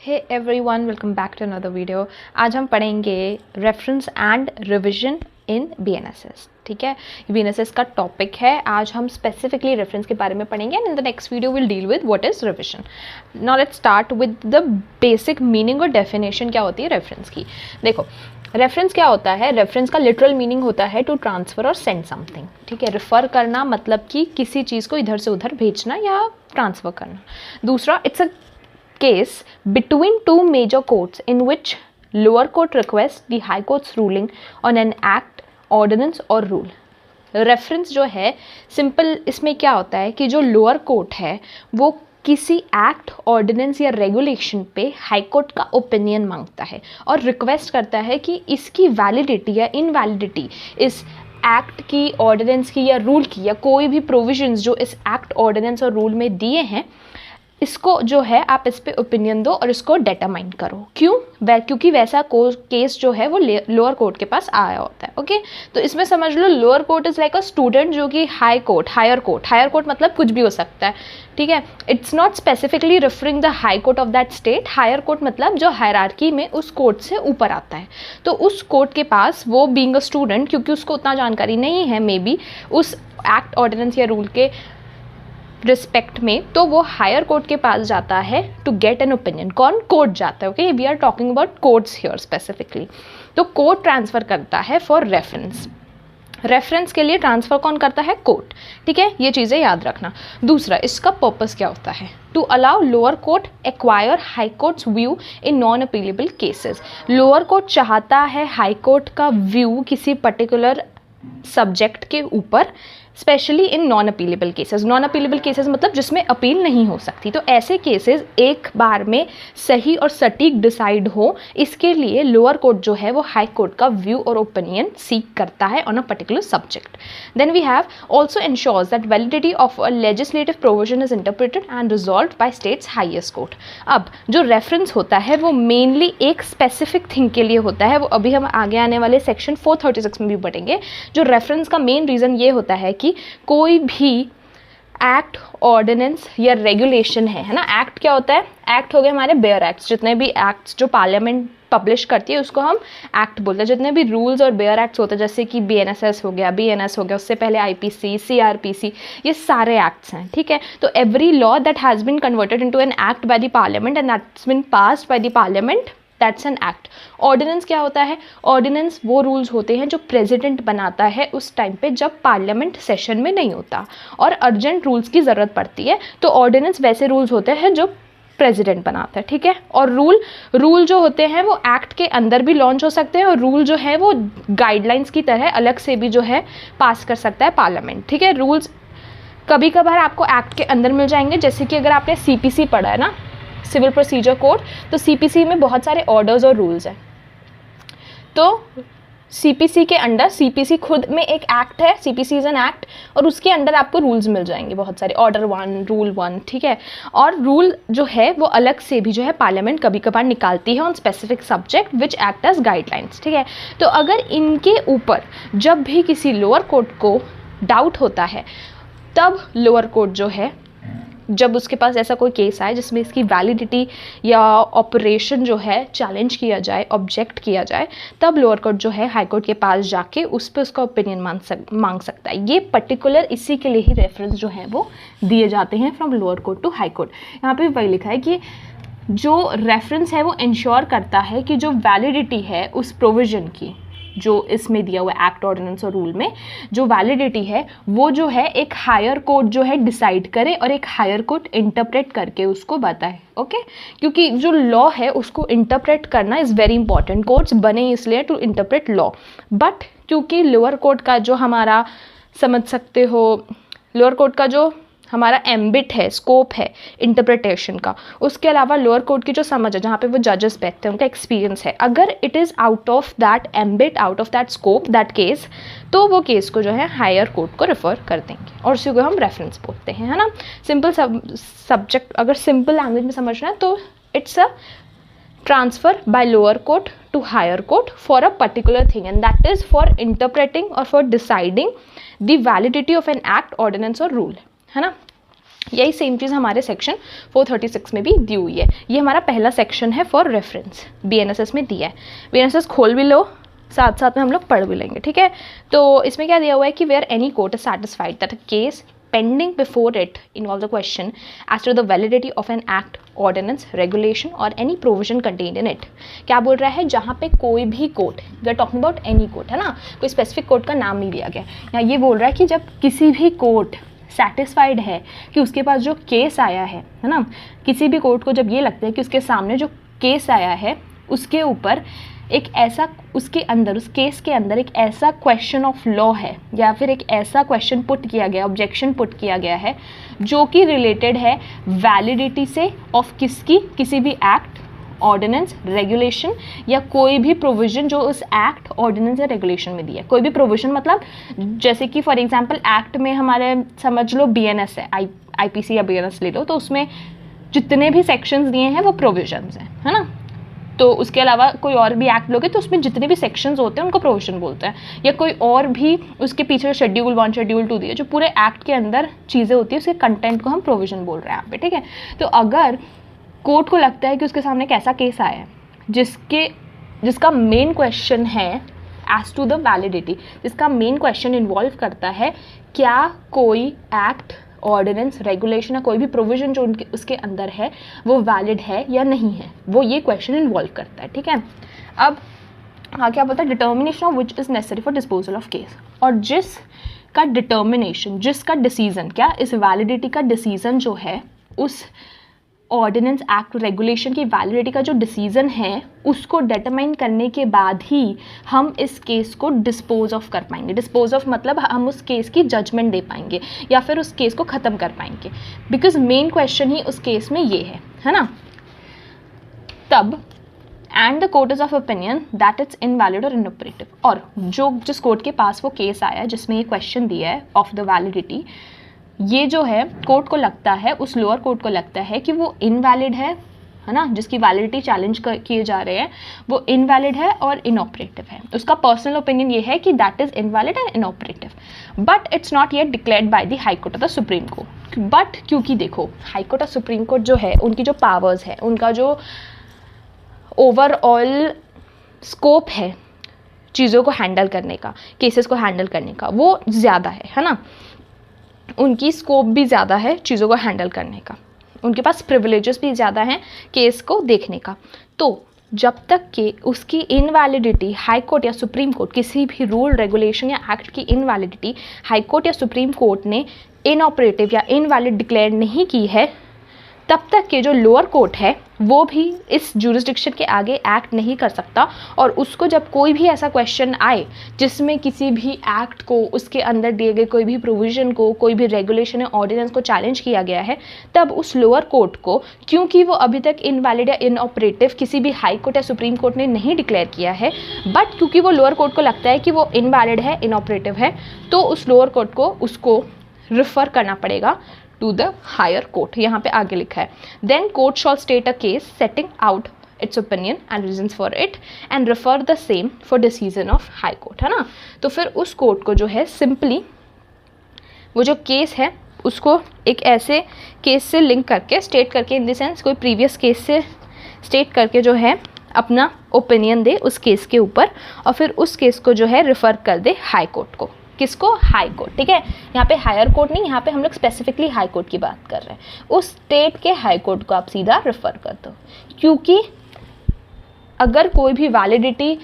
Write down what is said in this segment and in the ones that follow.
Hey everyone, welcome back to another video. आज हम पढ़ेंगे reference and revision in BNSS. ठीक है, बीएनएसएस का टॉपिक है। आज हम स्पेसिफिकली रेफरेंस के बारे में पढ़ेंगे and in the next video will deal with what is revision. Now let's start with the basic meaning और डेफिनेशन क्या होती है रेफरेंस की। देखो, रेफरेंस क्या होता है? रेफरेंस का लिटरल मीनिंग होता है टू ट्रांसफ़र और सेंड समथिंग। ठीक है, रेफ़र करना मतलब कि किसी चीज़ को इधर से उधर भेजना या ट्रांसफ़र करना। दूसरा, it's a case between two major courts in which lower court requests the high court's ruling on an act, ordinance और rule। रेफरेंस जो है सिंपल, इसमें क्या होता है कि जो लोअर कोर्ट है वो किसी एक्ट, ऑर्डिनेंस या रेगुलेशन पे हाई कोर्ट का ओपिनियन मांगता है और रिक्वेस्ट करता है कि इसकी वैलिडिटी या इनवैलिडिटी, इस एक्ट की, ऑर्डिनेंस की या रूल की, या कोई भी प्रोविजंस जो इस एक्ट, ऑर्डिनेंस और रूल में दिए हैं, इसको जो है आप इस पे ओपिनियन दो और इसको डिटरमाइन करो। क्यों? क्योंकि वैसा केस जो है वो लोअर कोर्ट के पास आया होता है। ओके, तो इसमें समझ लो lower court is like a student जो कि हायर कोर्ट मतलब कुछ भी हो सकता है। ठीक है, it's not specifically referring the high court of that state. Higher court मतलब जो हायरार्की में उस कोर्ट से ऊपर आता है। तो उस कोर्ट के पास वो बीइंग अ स्टूडेंट, क्योंकि उसको उतना जानकारी नहीं है मे बी उस एक्ट, ऑर्डिनेंस या रूल के रिस्पेक्ट में, तो वो हायर कोर्ट के पास जाता है टू गेट एन ओपिनियन। कौन? कोर्ट जाता है। Okay, we are talking about courts here specifically. तो कोर्ट ट्रांसफ़र करता है फॉर रेफरेंस। रेफरेंस के लिए ट्रांसफ़र कौन करता है? कोर्ट। ठीक है, ये चीज़ें याद रखना। दूसरा, इसका पर्पस क्या होता है? To allow lower court acquire high court's view in non appealable cases. Lower court चाहता है हाई कोर्ट का व्यू किसी पर्टिकुलर सब्जेक्ट के ऊपर, specially in non appealable cases. Non appealable cases मतलब जिसमें अपील नहीं हो सकती। तो ऐसे केसेस एक बार में सही और सटीक डिसाइड हो, इसके लिए लोअर कोर्ट जो है वो हाई कोर्ट का व्यू और ओपिनियन सीक करता है on a particular subject. Then we have also ensures that validity of a legislative provision is interpreted and resolved by state's highest court. अब जो रेफरेंस होता है वो मेनली एक स्पेसिफिक थिंग के लिए होता है। वो अभी हम आगे आने वाले सेक्शन 436 में भी पढ़ेंगे। जो रेफरेंस का मेन रीज़न ये होता है कि कोई भी एक्ट, ऑर्डिनेंस या रेगुलेशन है ना। एक्ट क्या होता है? एक्ट हो गए हमारे बेयर एक्ट्स। जितने भी एक्ट्स जो पार्लियामेंट पब्लिश करती है उसको हम एक्ट बोलते हैं। जितने भी रूल्स और बेयर एक्ट्स होते हैं, जैसे कि बीएनएस हो गया, उससे पहले आईपीसी, सीआरपीसी, ये सारे एक्ट्स हैं। ठीक है, तो every law that has been converted into an act by the parliament and that's been passed by the parliament, that's an act. Ordinance क्या होता है? ऑर्डिनेंस वो रूल्स होते हैं जो प्रेसिडेंट बनाता है उस टाइम पे जब पार्लियामेंट सेशन में नहीं होता और अर्जेंट रूल्स की ज़रूरत पड़ती है। तो ऑर्डिनेंस वैसे रूल्स होते हैं जो प्रेसिडेंट बनाता है। ठीक है, और रूल जो होते हैं वो एक्ट के अंदर भी लॉन्च हो सकते हैं और रूल जो है वो गाइडलाइंस की तरह अलग से भी जो है पास कर सकता है पार्लियामेंट। ठीक है, रूल्स कभी कभार आपको एक्ट के अंदर मिल जाएंगे, जैसे कि अगर आपने सीपीसी पढ़ा है ना, सिविल प्रोसीजर कोड, तो सीपीसी में बहुत सारे ऑर्डर्स और रूल्स हैं। तो सीपीसी के अंडर, सीपीसी खुद में एक एक्ट है, सीपीसी इज एन एक्ट, और उसके अंडर आपको रूल्स मिल जाएंगे बहुत सारे, ऑर्डर 1, रूल 1। ठीक है, और रूल जो है वो अलग से भी जो है पार्लियामेंट कभी कभार निकालती है on specific subject which act as guidelines. ठीक है, तो अगर इनके ऊपर जब भी किसी लोअर कोर्ट को डाउट होता है, तब लोअर कोर्ट जो है, जब उसके पास ऐसा कोई केस आए जिसमें इसकी वैलिडिटी या ऑपरेशन जो है चैलेंज किया जाए, ऑब्जेक्ट किया जाए, तब लोअर कोर्ट जो है हाई कोर्ट के पास जाके उस पर उसका ओपिनियन मांग सकता है। ये पर्टिकुलर इसी के लिए ही रेफरेंस जो है वो दिए जाते हैं from lower court to high court. यहाँ पे वही लिखा है कि जो रेफरेंस है वो इंश्योर करता है कि जो वैलिडिटी है उस प्रोविजन की, जो इसमें दिया हुआ एक्ट, ऑर्डिनेंस और रूल में जो वैलिडिटी है वो जो है एक हायर कोर्ट जो है डिसाइड करे और एक हायर कोर्ट इंटरप्रेट करके उसको बताए। ओके, क्योंकि जो लॉ है उसको इंटरप्रेट करना इज़ वेरी इंपॉर्टेंट। कोर्ट्स बने इसलिए टू इंटरप्रेट लॉ, बट क्योंकि लोअर कोर्ट का जो हमारा, समझ सकते हो, लोअर कोर्ट का जो हमारा एम्बिट है, स्कोप है इंटरप्रिटेशन का, उसके अलावा लोअर कोर्ट की जो समझ है, जहाँ पे वो जजेस बैठते हैं, उनका एक्सपीरियंस है, अगर it is out of that ambit, out of that scope, that case, तो वो केस को जो है हायर कोर्ट को रेफर कर देंगे और उसी को हम रेफरेंस बोलते हैं, है ना। सिंपल सब्जेक्ट अगर सिंपल लैंग्वेज में समझना है तो it's a transfer by lower court to higher court for a particular thing, and that is for interpreting और for deciding the validity of an act, ordinance और रूल, है ना। यही सेम चीज़ हमारे सेक्शन 436 में भी दी हुई है। ये हमारा पहला सेक्शन है फॉर रेफरेंस, BNSS में दिया है। BNSS खोल भी लो, साथ साथ में हम लोग पढ़ भी लेंगे, ठीक है। तो इसमें क्या दिया हुआ है कि where any court is satisfied that a case pending before it involves a question as to the validity of an act, ordinance, regulation or any provision contained in it। क्या बोल रहा है, जहाँ पे कोई भी court, we are talking about any court, है ना, कोई स्पेसिफिक कोर्ट का नाम नहीं दिया गया। यहाँ ये बोल रहा है कि जब किसी भी कोर्ट सेटिस्फाइड है कि उसके पास जो केस आया है ना, किसी भी कोर्ट को जब ये लगता है कि उसके सामने जो केस आया है उसके ऊपर एक ऐसा, उसके अंदर, उस केस के अंदर एक ऐसा क्वेश्चन ऑफ लॉ है या फिर एक ऐसा क्वेश्चन पुट किया गया, ऑब्जेक्शन पुट किया गया है जो कि रिलेटेड है वैलिडिटी से ऑफ किसकी, किसी भी एक्ट, ऑर्डिनेंस, रेगुलेशन या कोई भी प्रोविजन जो उस एक्ट, ऑर्डिनेंस या रेगुलेशन में दिया है। कोई भी प्रोविजन मतलब जैसे कि फॉर एग्जांपल एक्ट में हमारे समझ लो BNS है, IPC या BNS ले लो, तो उसमें जितने भी सेक्शंस दिए हैं वो प्रोविजंस हैं, है ना। तो उसके अलावा कोई और भी एक्ट लोगे तो उसमें जितने भी सेक्शंस होते हैं उनको प्रोविजन बोलते हैं, या कोई और भी उसके पीछे शेड्यूल 1 शेड्यूल 2 दिए, जो पूरे एक्ट के अंदर चीज़ें होती है उसके कंटेंट को हम प्रोविजन बोल रहे हैं यहाँ पे, ठीक है। तो अगर कोर्ट को लगता है कि उसके सामने एक ऐसा केस आया है जिसका मेन क्वेश्चन है एज टू द वैलिडिटी, जिसका मेन क्वेश्चन इन्वॉल्व करता है क्या कोई एक्ट, ऑर्डिनेंस, रेगुलेशन या कोई भी प्रोविजन जो उसके अंदर है वो वैलिड है या नहीं है, वो ये क्वेश्चन इन्वॉल्व करता है, ठीक है। अब हाँ, क्या बोलता है, determination of which is necessary for disposal of case, और जिसका डिटर्मिनेशन, जिसका डिसीजन, क्या इस वैलिडिटी का डिसीजन जो है, उस ऑर्डिनेंस, एक्ट, रेगुलेशन की वैलिडिटी का जो डिसीजन है उसको डिटरमाइन करने के बाद ही हम इस केस को डिस्पोज ऑफ कर पाएंगे। डिस्पोज ऑफ मतलब हम उस केस की जजमेंट दे पाएंगे या फिर उस केस को ख़त्म कर पाएंगे, बिकॉज मेन क्वेश्चन ही उस केस में ये है ना। तब and the court is of opinion that it's invalid और इनऑपरेटिव, और जिस कोर्ट के पास वो केस आया है जिसमें ये क्वेश्चन दिया है ऑफ द वैलिडिटी, ये जो है कोर्ट को लगता है, उस लोअर कोर्ट को लगता है कि वो इनवैलिड है ना, जिसकी वैलिडिटी चैलेंज किए जा रहे हैं वो इनवैलिड है और इनऑपरेटिव है। उसका पर्सनल ओपिनियन ये है कि that is invalid and inoperative, but it's not yet declared by the high court of the supreme court. But क्योंकि देखो हाई कोर्ट और सुप्रीम कोर्ट जो है उनकी जो पावर्स है, उनका जो ओवरऑल स्कोप है चीज़ों को हैंडल करने का, केसेस को हैंडल करने का, वो ज़्यादा है ना, उनकी स्कोप भी ज़्यादा है चीज़ों को हैंडल करने का, उनके पास प्रिविलेजेस भी ज़्यादा हैं केस को देखने का। तो जब तक कि उसकी इनवैलिडिटी हाई कोर्ट या सुप्रीम कोर्ट, किसी भी रूल, रेगुलेशन या एक्ट की इनवैलिडिटी हाई कोर्ट या सुप्रीम कोर्ट ने इनऑपरेटिव या इनवैलिड डिक्लेयर नहीं की है, तब तक के जो लोअर कोर्ट है वो भी इस जुरिस्डिक्शन के आगे एक्ट नहीं कर सकता, और उसको जब कोई भी ऐसा क्वेश्चन आए जिसमें किसी भी एक्ट को, उसके अंदर दिए गए कोई भी प्रोविजन को, कोई भी रेगुलेशन या ऑर्डिनेंस को चैलेंज किया गया है, तब उस लोअर कोर्ट को, क्योंकि वो अभी तक इनवैलिड या इनऑपरेटिव किसी भी हाई कोर्ट या सुप्रीम कोर्ट ने नहीं डिक्लेयर किया है, बट क्योंकि वो लोअर कोर्ट को लगता है कि वो इनवैलिड है, इनऑपरेटिव है, तो उस लोअर कोर्ट को उसको रिफ़र करना पड़ेगा to the higher court। यहाँ पे आगे लिखा है then court shall state a case setting out its opinion and reasons for it and refer the same for decision of high court, है ना। तो फिर उस कोर्ट को जो है सिंपली वो जो केस है उसको एक ऐसे केस से लिंक करके, स्टेट करके, इन द सेंस कोई प्रीवियस केस से स्टेट करके जो है अपना ओपिनियन दे उस केस के ऊपर, और फिर उस केस को जो है रिफ़र कर दे हाई कोर्ट को। किसको? हाई कोर्ट, ठीक है। यहाँ पे हायर कोर्ट नहीं, यहाँ पे हम लोग स्पेसिफिकली हाई कोर्ट की बात कर रहे हैं। उस स्टेट के हाई कोर्ट को आप सीधा रेफर कर दो, क्योंकि अगर कोई भी वैलिडिटी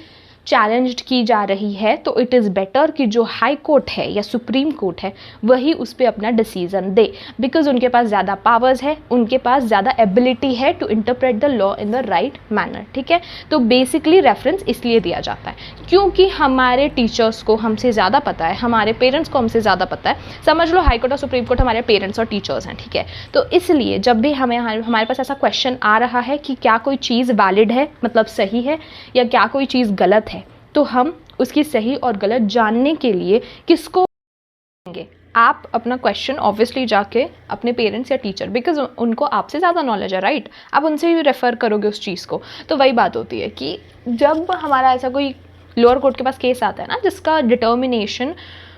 चैलेंज्ड की जा रही है तो इट इज़ बेटर कि जो हाई कोर्ट है या सुप्रीम कोर्ट है वही उस पर अपना डिसीजन दे, बिकॉज उनके पास ज़्यादा पावर्स है, उनके पास ज़्यादा एबिलिटी है to interpret the law in the right manner, ठीक है। तो बेसिकली रेफरेंस इसलिए दिया जाता है क्योंकि हमारे टीचर्स को हमसे ज़्यादा पता है, हमारे पेरेंट्स को हमसे ज़्यादा पता है। समझ लो हाई कोर्ट और सुप्रीम कोर्ट हमारे पेरेंट्स और टीचर्स हैं, ठीक है। तो इसलिए जब भी हमारे पास ऐसा क्वेश्चन आ रहा है कि क्या कोई चीज़ वैलिड है, मतलब सही है, या क्या कोई चीज़ गलत है, तो हम उसकी सही और गलत जानने के लिए किसको देंगे? आप अपना क्वेश्चन ऑब्वियसली जाके अपने पेरेंट्स या टीचर, बिकॉज उनको आपसे ज़्यादा नॉलेज है, राइट, आप उनसे ही रेफ़र करोगे उस चीज़ को। तो वही बात होती है कि जब हमारा ऐसा कोई लोअर कोर्ट के पास केस आता है ना जिसका डिटर्मिनेशन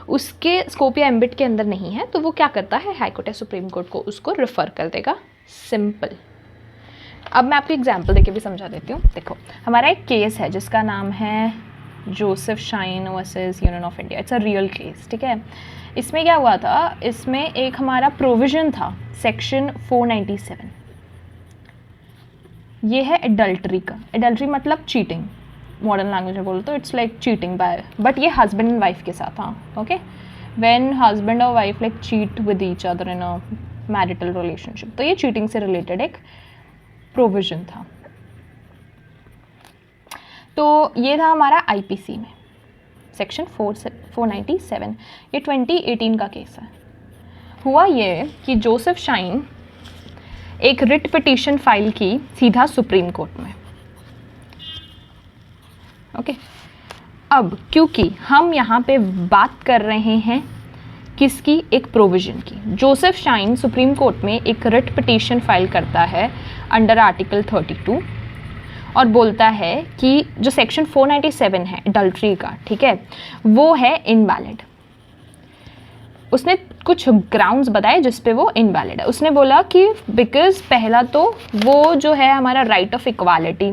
उसके स्कोप या एम्बिट के अंदर नहीं है, तो वो क्या करता है, हाई कोर्ट या सुप्रीम कोर्ट को उसको रेफ़र कर देगा। सिंपल। अब मैं आपको एग्जांपल देके भी समझा देती हूँ। देखो, हमारा एक केस है जिसका नाम है Joseph shine versus union of India. It's a real case, ठीक है। इसमें क्या हुआ था, इसमें एक हमारा प्रोविज़न था सेक्शन 497, ये है एडल्ट्री का। एडल्ट्री मतलब चीटिंग, मॉडर्न लैंग्वेज में बोलो तो it's like cheating by, but ये हस्बैंड एंड वाइफ के साथ। हाँ, ओके। व्हेन हस्बैंड और wife like cheat with each other in a marital relationship, तो ये चीटिंग से रिलेटेड एक प्रोविज़न था। तो ये था हमारा आईपीसी में सेक्शन 497। ये 2018 का केस है। हुआ ये कि जोसेफ शाइन एक रिट पिटीशन फाइल की सीधा सुप्रीम कोर्ट में। ओके। अब क्योंकि हम यहाँ पे बात कर रहे हैं किसकी, एक प्रोविज़न की, जोसेफ शाइन सुप्रीम कोर्ट में एक रिट पिटीशन फाइल करता है अंडर आर्टिकल 32 और बोलता है कि जो सेक्शन 497 है एडल्ट्री का, ठीक है, वो है इनवैलिड। उसने कुछ ग्राउंड्स बताए जिस पे वो इनवैलिड है। उसने बोला कि बिकॉज पहला तो वो जो है हमारा राइट ऑफ इक्वालिटी,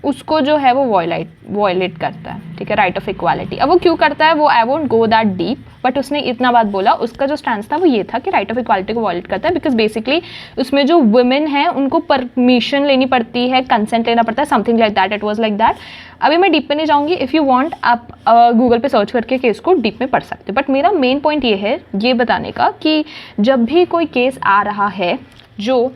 उसको जो है वो वॉयलेट करता है, ठीक है, राइट ऑफ इक्वालिटी। अब वो क्यों करता है, वो I won't go that deep, but उसने इतना बात बोला। उसका जो स्टैंड था वो ये था कि राइट ऑफ इक्वालिटी को वॉयलेट करता है बिकॉज बेसिकली उसमें जो वुमेन है उनको परमिशन लेनी पड़ती है, कंसेंट लेना पड़ता है, something like that. It was like that. अभी मैं डीप में नहीं जाऊँगी, इफ़ यू वांट आप गूगल पे सर्च करके केस को डीप में पढ़ सकते हो। बट मेरा मेन पॉइंट ये है ये बताने का कि जब भी कोई केस आ रहा है जो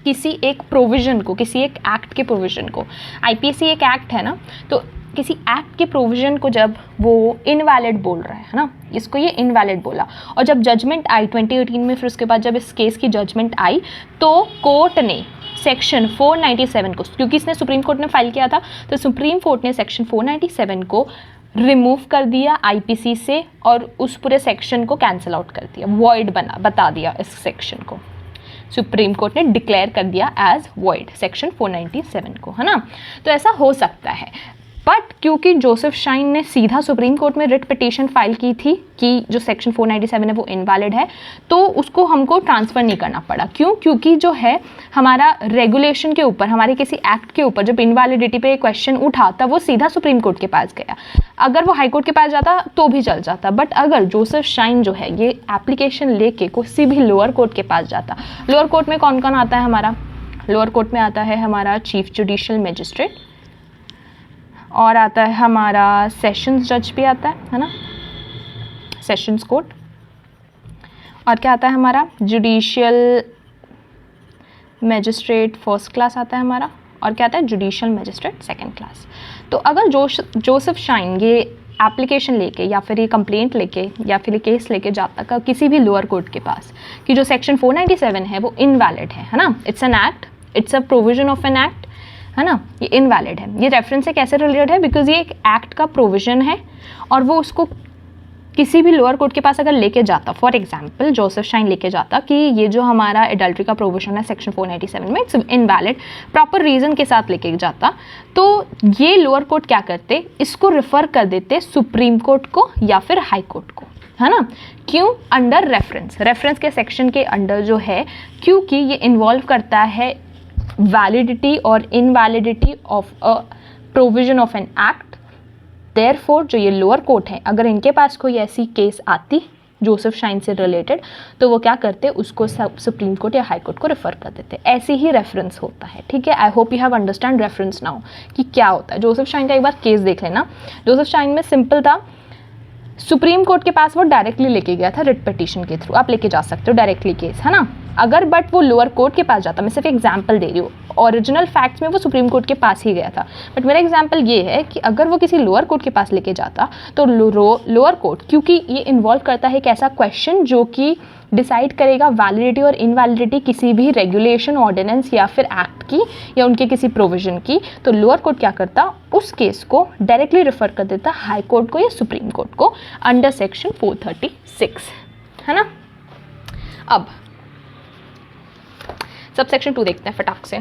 किसी एक प्रोविज़न को, किसी एक एक्ट के प्रोविज़न को, आईपीसी एक एक्ट है ना, तो किसी एक्ट के प्रोविज़न को जब वो इनवैलिड बोल रहा है ना, इसको ये इनवैलिड बोला, और जब जजमेंट आई 2018 में, फिर उसके बाद जब इस केस की जजमेंट आई तो कोर्ट ने सेक्शन 497 को, क्योंकि इसने सुप्रीम कोर्ट ने फाइल किया था, तो सुप्रीम कोर्ट ने सेक्शन 497 को रिमूव कर दिया आईपीसी से और उस पूरे सेक्शन को कैंसिल आउट कर दिया, वॉइड बता दिया इस सेक्शन को। सुप्रीम कोर्ट ने डिक्लेयर कर दिया एज वॉइड सेक्शन 497 को, है ना। तो ऐसा हो सकता है, बट क्योंकि जोसेफ शाइन ने सीधा सुप्रीम कोर्ट में रिट पिटीशन फाइल की थी कि जो सेक्शन 497 है वो इनवैलिड है, तो उसको हमको ट्रांसफ़र नहीं करना पड़ा। क्यों? क्योंकि जो है हमारा रेगुलेशन के ऊपर, हमारे किसी एक्ट के ऊपर जब इनवैलिडिटी पे क्वेश्चन उठा तब वो सीधा सुप्रीम कोर्ट के पास गया। अगर वो हाई कोर्ट के पास जाता तो भी चल जाता, बट अगर जोसेफ शाइन जो है ये एप्लीकेशन लेके किसी भी लोअर कोर्ट के पास जाता, लोअर कोर्ट में कौन कौन आता है हमारा, लोअर कोर्ट में आता है हमारा चीफ जुडिशियल मजिस्ट्रेट, और आता है हमारा सेशंस जज भी आता है ना, सेशंस कोर्ट, और क्या आता है हमारा जुडिशियल मजिस्ट्रेट फर्स्ट क्लास आता है हमारा, और क्या आता है जुडिशियल मजिस्ट्रेट सेकंड क्लास। तो अगर जोसेफ शाइन ये एप्लीकेशन लेके या फिर ये कंप्लेंट लेके या फिर ये केस लेके जाता किसी भी लोअर कोर्ट के पास कि जो सेक्शन 497 है वो इनवैलिड है ना, it's an act, it's a provision of an act, है ना, ये इनवैलिड है। ये रेफरेंस से कैसे रिलेटेड है, बिकॉज ये एक एक्ट का प्रोविजन है और वो उसको किसी भी लोअर कोर्ट के पास अगर लेके जाता, फॉर एग्जांपल जोसेफ शाइन लेके जाता कि ये जो हमारा एडल्ट्री का प्रोविजन है सेक्शन 497 में इट्स इनवैलिड, प्रॉपर रीज़न के साथ लेके जाता, तो ये लोअर कोर्ट क्या करते, इसको रेफ़र कर देते सुप्रीम कोर्ट को या फिर हाई कोर्ट को, है ना। क्यों? अंडर रेफरेंस के सेक्शन के अंडर जो है, क्योंकि ये इन्वॉल्व करता है वैलिडिटी और invalidity of a provision of an act. Therefore जो ये लोअर कोर्ट है, अगर इनके पास कोई ऐसी केस आती जोसेफ शाइन से रिलेटेड, तो वो क्या करते, उसको सुप्रीम कोर्ट या हाई कोर्ट को रेफर कर देते। ऐसे ही रेफरेंस होता है, ठीक है। आई hope you have understand reference now कि क्या होता है। जोसेफ शाइन का एक बार केस देख लेना। जोसेफ शाइन में सिंपल था, सुप्रीम कोर्ट के पास वो डायरेक्टली लेके गया था रिट पिटीशन के थ्रू, आप लेके जा सकते हो डायरेक्टली केस, है ना। अगर बट वो लोअर कोर्ट के पास जाता, मैं सिर्फ एग्जांपल दे रही हूँ, ओरिजिनल फैक्ट्स में वो सुप्रीम कोर्ट के पास ही गया था, बट मेरा एग्जांपल ये है कि अगर वो किसी लोअर कोर्ट के पास लेके जाता तो लोअर कोर्ट, क्योंकि ये इन्वॉल्व करता है एक ऐसा क्वेश्चन जो कि डिसाइड करेगा वैलिडिटी और इनवैलिडिटी किसी भी रेगुलेशन, ऑर्डिनेंस या फिर एक्ट की या उनके किसी प्रोविजन की, तो लोअर कोर्ट क्या करता, उस केस को डायरेक्टली रेफर कर देता हाई कोर्ट को या सुप्रीम कोर्ट को अंडर सेक्शन 436, है ना। अब सबसेक्शन 2 देखते हैं फटाक से।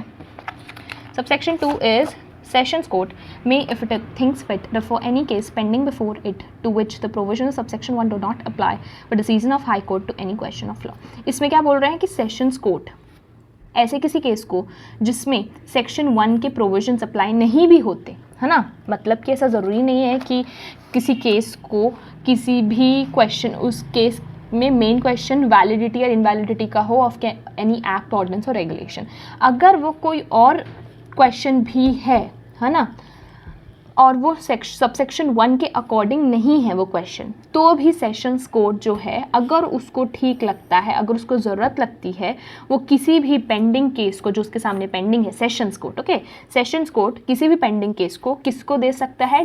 Subsection 2 is Sessions Court may, if it thinks fit, refer any case pending before it to which the provisions of subsection 1 do not apply for decision of High Court to any question of law. इसमें क्या बोल रहे हैं कि Sessions Court ऐसे किसी case को जिसमें सेक्शन 1 के प्रोविजंस अप्लाई नहीं भी होते, है ना, मतलब कि ऐसा ज़रूरी नहीं है कि किसी केस को किसी भी क्वेश्चन, उस केस में मेन क्वेश्चन वैलिडिटी और इनवैलिडिटी का हो ऑफ एनी एक्ट, ऑर्डिनेंस और रेगुलेशन, अगर वो कोई और क्वेश्चन भी है ना, और वो सबसेक्शन 1 के अकॉर्डिंग नहीं है वो क्वेश्चन, तो भी सेशंस कोर्ट जो है अगर उसको ठीक लगता है, अगर उसको ज़रूरत लगती है, वो किसी भी पेंडिंग केस को जो उसके सामने पेंडिंग है, sessions court, okay, sessions court किसी भी पेंडिंग केस को किसको दे सकता है,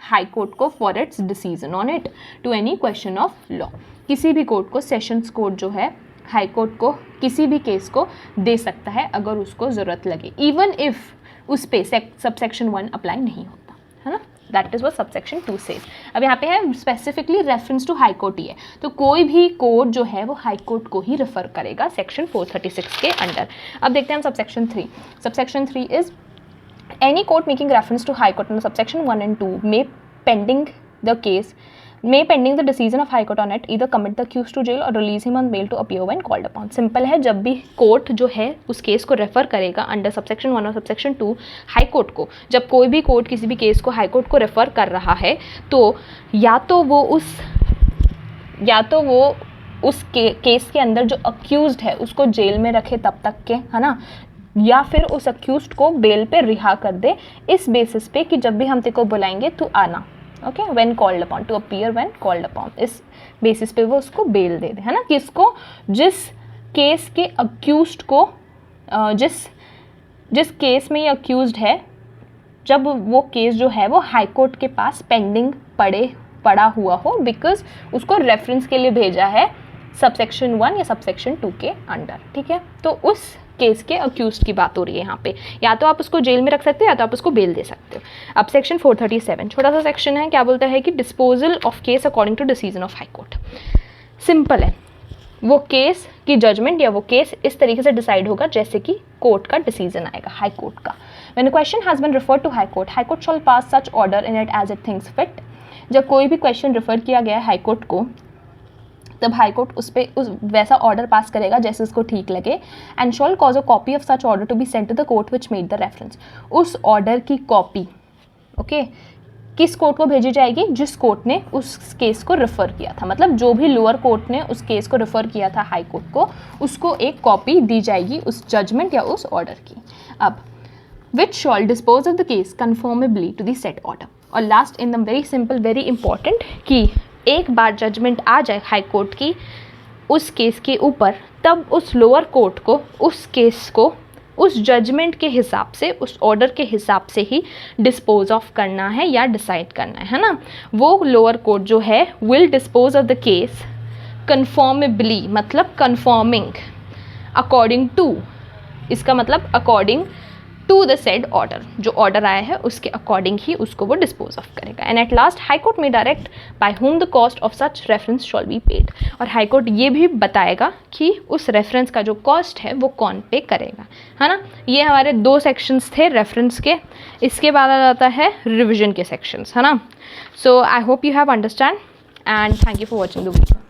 हाई कोर्ट को, for its decision on it to any question of law. किसी भी कोर्ट को सेशंस कोर्ट जो है हाई कोर्ट को किसी भी केस को दे सकता है अगर उसको ज़रूरत लगे, इवन इफ़ उस पे सबसेक्शन 1 अप्लाई नहीं होता, है ना। That is what subsection 2 says. अब यहाँ पे है specifically reference to high court ही है, तो कोई भी कोर्ट जो है वो हाई कोर्ट को ही रेफर करेगा सेक्शन 436 के अंडर। अब देखते हैं हम subsection 3। Subsection 3 is any court making reference to high court under subsection 1 and 2 may pending the decision of high court on it either commit the accused to jail or release him on bail to appear when called upon। Simple है, जब भी court जो है उस case को refer करेगा under subsection 1 और subsection 2 high court को, जब कोई भी कोर्ट किसी भी केस को हाई कोर्ट को रेफर कर रहा है तो या तो वो उस केस के अंदर जो अक्यूज्ड है उसको जेल में रखे तब तक के, है ना, या फिर उस अक्यूज्ड को बेल पे रिहा कर दे, इस बेसिस पे कि जब भी हम तेको बुलाएंगे तू आना, okay, when called upon, to appear when called upon, इस बेसिस पे वो उसको बेल दे दे, है ना, किसको, जिस केस के अक्यूज्ड को, जिस केस में ये अक्यूज्ड है, जब वो केस जो है वो हाई कोर्ट के पास पेंडिंग पड़ा हुआ हो, बिकॉज उसको रेफरेंस के लिए भेजा है सबसेक्शन 1 या सबसेक्शन 2 के अंडर, ठीक है। तो उस केस के अक्यूज्ड की बात हो रही है यहाँ पे, या तो आप उसको जेल में रख सकते हो या तो आप उसको बेल दे सकते हो। अब सेक्शन 437 छोटा सा सेक्शन है, क्या बोलता है कि disposal of case according to decision of high court. Simple है, वो केस की जजमेंट या वो केस इस तरीके से डिसाइड होगा जैसे कि कोर्ट का डिसीजन आएगा, हाई कोर्ट का। When a question has been referred to high court shall pass such order in it as it thinks fit. जब कोई भी क्वेश्चन रेफर किया गया है हाई कोर्ट को, तब हाई कोर्ट उस वैसा ऑर्डर पास करेगा जैसे उसको ठीक लगे, and shall cause a copy of such order to be sent to the court which made the reference. उस ऑर्डर की कॉपी, ओके, किस कोर्ट को भेजी जाएगी, जिस कोर्ट ने उस केस को रेफर किया था, मतलब जो भी लोअर कोर्ट ने उस केस को रेफर किया था हाई कोर्ट को, उसको एक कॉपी दी जाएगी उस जजमेंट या उस ऑर्डर की। अब which shall dispose of the case conformably to the said order. और last in the very simple very important कि एक बार जजमेंट आ जाए हाई कोर्ट की उस केस के ऊपर, तब उस लोअर कोर्ट को उस केस को उस जजमेंट के हिसाब से, उस ऑर्डर के हिसाब से ही डिस्पोज ऑफ करना है या डिसाइड करना है ना। वो लोअर कोर्ट जो है will dispose of the case conformably, मतलब कन्फॉर्मिंग, अकॉर्डिंग टू, इसका मतलब according to the said order, जो ऑर्डर आया है उसके अकॉर्डिंग ही उसको वो डिस्पोज ऑफ करेगा। And at last high court में direct by whom the cost of such reference shall be paid. और हाई कोर्ट ये भी बताएगा कि उस रेफरेंस का जो कॉस्ट है वो कौन पे करेगा, है ना। ये हमारे 2 सेक्शंस थे रेफरेंस के। इसके बाद आ जाता है रिविजन के सेक्शंस, है ना। So I hope you have understand and thank you for watching the video.